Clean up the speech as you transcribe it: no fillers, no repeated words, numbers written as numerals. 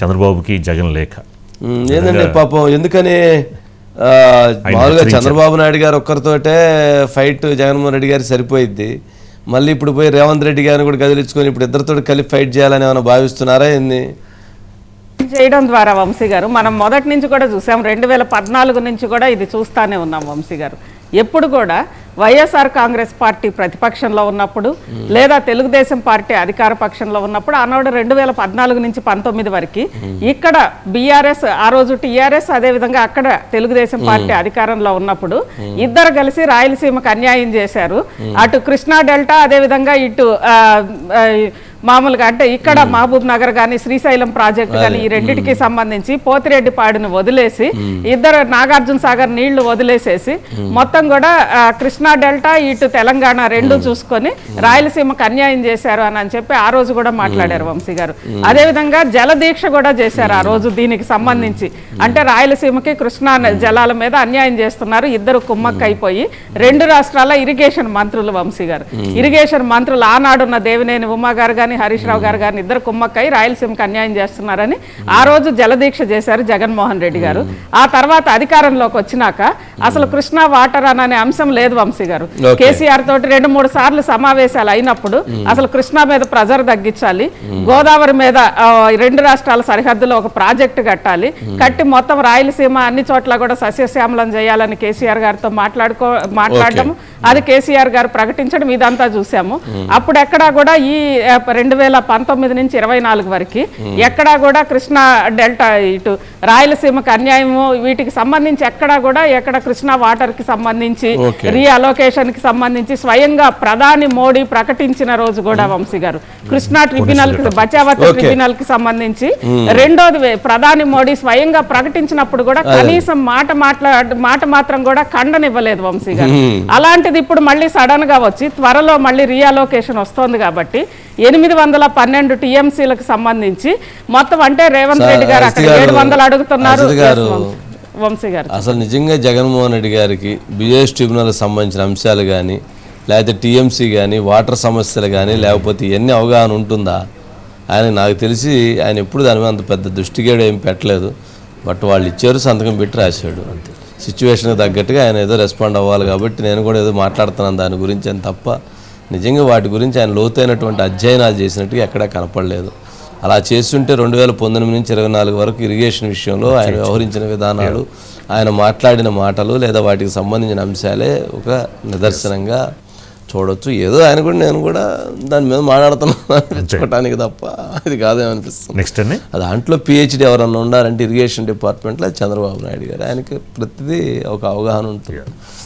చంద్రబాబుకి జగన్ లేఖ. ఏంటంటే పాపం ఎందుకని మామూలుగా చంద్రబాబు నాయుడు గారు ఒక్కరితోటే ఫైట్ జగన్మోహన్ రెడ్డి గారికి సరిపోయిద్ది, మళ్ళీ ఇప్పుడు పోయి రేవంత్ రెడ్డి గారిని కూడా కదిలించుకొని ఇప్పుడు ఇద్దరితో కలిపి ఫైట్ చేయాలని ఏమైనా భావిస్తున్నారా ఏంది? చేయడం ద్వారా వంశీ గారు మనం మొదటి నుంచి కూడా చూసాం, 2014 నుంచి కూడా ఇది చూస్తానే ఉన్నాం వంశీ గారు. ఎప్పుడు కూడా వైఎస్ఆర్ కాంగ్రెస్ పార్టీ ప్రతిపక్షంలో ఉన్నప్పుడు లేదా తెలుగుదేశం పార్టీ అధికార పక్షంలో ఉన్నప్పుడు ఆనాడు 2014 నుంచి 19 వరకు ఇక్కడ బీఆర్ఎస్, ఆ రోజు టీఆర్ఎస్, అదేవిధంగా అక్కడ తెలుగుదేశం పార్టీ అధికారంలో ఉన్నప్పుడు ఇద్దరు కలిసి రాయలసీమకు అన్యాయం చేశారు. అటు కృష్ణా డెల్టా, అదేవిధంగా ఇటు మామూలుగా అంటే ఇక్కడ మహబూబ్ నగర్ కానీ శ్రీశైలం ప్రాజెక్టు కానీ ఈ రెండింటికి సంబంధించి పోతిరెడ్డిపాడును వదిలేసి ఇద్దరు నాగార్జున సాగర్ నీళ్లు వదిలేసేసి మొత్తం కూడా కృష్ణా డెల్టా ఇటు తెలంగాణ రెండు చూసుకొని రాయలసీమకు అన్యాయం చేశారు అని చెప్పి ఆ రోజు కూడా మాట్లాడారు వంశీ గారు. అదేవిధంగా జలదీక్ష కూడా చేశారు ఆ రోజు దీనికి సంబంధించి. అంటే రాయలసీమకి కృష్ణా జలాల మీద అన్యాయం చేస్తున్నారు, ఇద్దరు కుమ్మక్క అయిపోయి రెండు రాష్ట్రాల ఇరిగేషన్ మంత్రులు వంశీ గారు, ఇరిగేషన్ మంత్రులు ఆనాడున్న దేవినేని ఉమా గారు కానీ హరీష్ రావు గారు కానీ ఇద్దరు కుమ్మక్కై రాయలసీమకు అన్యాయం చేస్తున్నారని ఆ రోజు జలదీక్ష చేశారు జగన్మోహన్ రెడ్డి గారు. ఆ తర్వాత అధికారంలోకి వచ్చినాక అసలు కృష్ణా వాటర్ అనే అంశం లేదు వంశీ గారు. కేసీఆర్ తోటి 2-3 సార్లు సమావేశాలు అయినప్పుడు అసలు కృష్ణా మీద ప్రెజర్ తగ్గించాలి, గోదావరి మీద రెండు రాష్ట్రాల సరిహద్దులో ఒక ప్రాజెక్టు కట్టాలి, కట్టి మొత్తం రాయలసీమ అన్ని చోట్ల కూడా సస్యశ్యామలం చేయాలని కేసీఆర్ గారితో మాట్లాడడం, అది కేసీఆర్ గారు ప్రకటించడం, ఇదంతా చూసాము. అప్పుడు ఎక్కడా కూడా ఈ 2019 నుంచి 24 వరకు ఎక్కడా కూడా కృష్ణా డెల్టా ఇటు రాయలసీమకు అన్యాయము వీటికి సంబంధించి ఎక్కడా కూడా కృష్ణా వాటర్ కి సంబంధించి రీఅలోకేషన్ కి సంబంధించి స్వయంగా ప్రధాని మోడీ ప్రకటించిన రోజు కూడా వంశీ గారు కృష్ణా ట్రిబ్యునల్ కి బచావత్ ట్రిబ్యునల్ కి సంబంధించి రెండోది ప్రధాని మోడీ స్వయంగా ప్రకటించినప్పుడు కూడా కనీసం మాట మాత్రం కూడా ఖండనివ్వలేదు వంశీ గారు. అలాంటిది ఇప్పుడు మళ్ళీ సడన్ గా వచ్చి త్వరలో మళ్ళీ రీఅలోకేషన్ వస్తోంది కాబట్టి 812 టీఎంసీలకు సంబంధించి మొత్తం అంటే రేవంత్ రెడ్డి గారు అక్కడ 700 అడుగుతున్నారు వంశీ గారు. అసలు నిజంగా జగన్మోహన్ రెడ్డి గారికి బిజెస్ ట్రిబ్యునల్ సంబంధించిన అంశాలు కానీ లేకపోతే టీఎంసీ కానీ వాటర్ సమస్యలు కానీ లేకపోతే ఇవన్నీ అవగాహన ఉంటుందా? ఆయన నాకు తెలిసి ఆయన ఎప్పుడు దాని మీద అంత పెద్ద దృష్టిగేడు ఏం పెట్టలేదు. బట్ వాళ్ళు ఇచ్చారు, సంతకం పెట్టి రాశాడు అంతే. సిచ్యువేషన్కి తగ్గట్టుగా ఆయన ఏదో రెస్పాండ్ అవ్వాలి కాబట్టి నేను కూడా ఏదో మాట్లాడుతున్నాను దాని గురించి అని తప్ప నిజంగా వాటి గురించి ఆయన లోతైనటువంటి అధ్యయనాలు చేసినట్టుగా ఎక్కడా కనపడలేదు. అలా చేస్తుంటే 2019 నుంచి 24 వరకు ఇరిగేషన్ విషయంలో ఆయన వ్యవహరించిన విధానాలు, ఆయన మాట్లాడిన మాటలు లేదా వాటికి సంబంధించిన అంశాలే ఒక నిదర్శనంగా చూడొచ్చు. ఏదో ఆయన కూడా నేను కూడా దాని మీద మాట్లాడుతున్నాను చూడటానికి తప్ప అది కాదేమనిపిస్తుంది. నెక్స్ట్ అండి, దాంట్లో పిహెచ్డి ఎవరన్నా ఉండాలంటే ఇరిగేషన్ డిపార్ట్మెంట్లో చంద్రబాబు నాయుడు గారు, ఆయనకి ప్రతిదీ ఒక అవగాహన ఉంటుంది.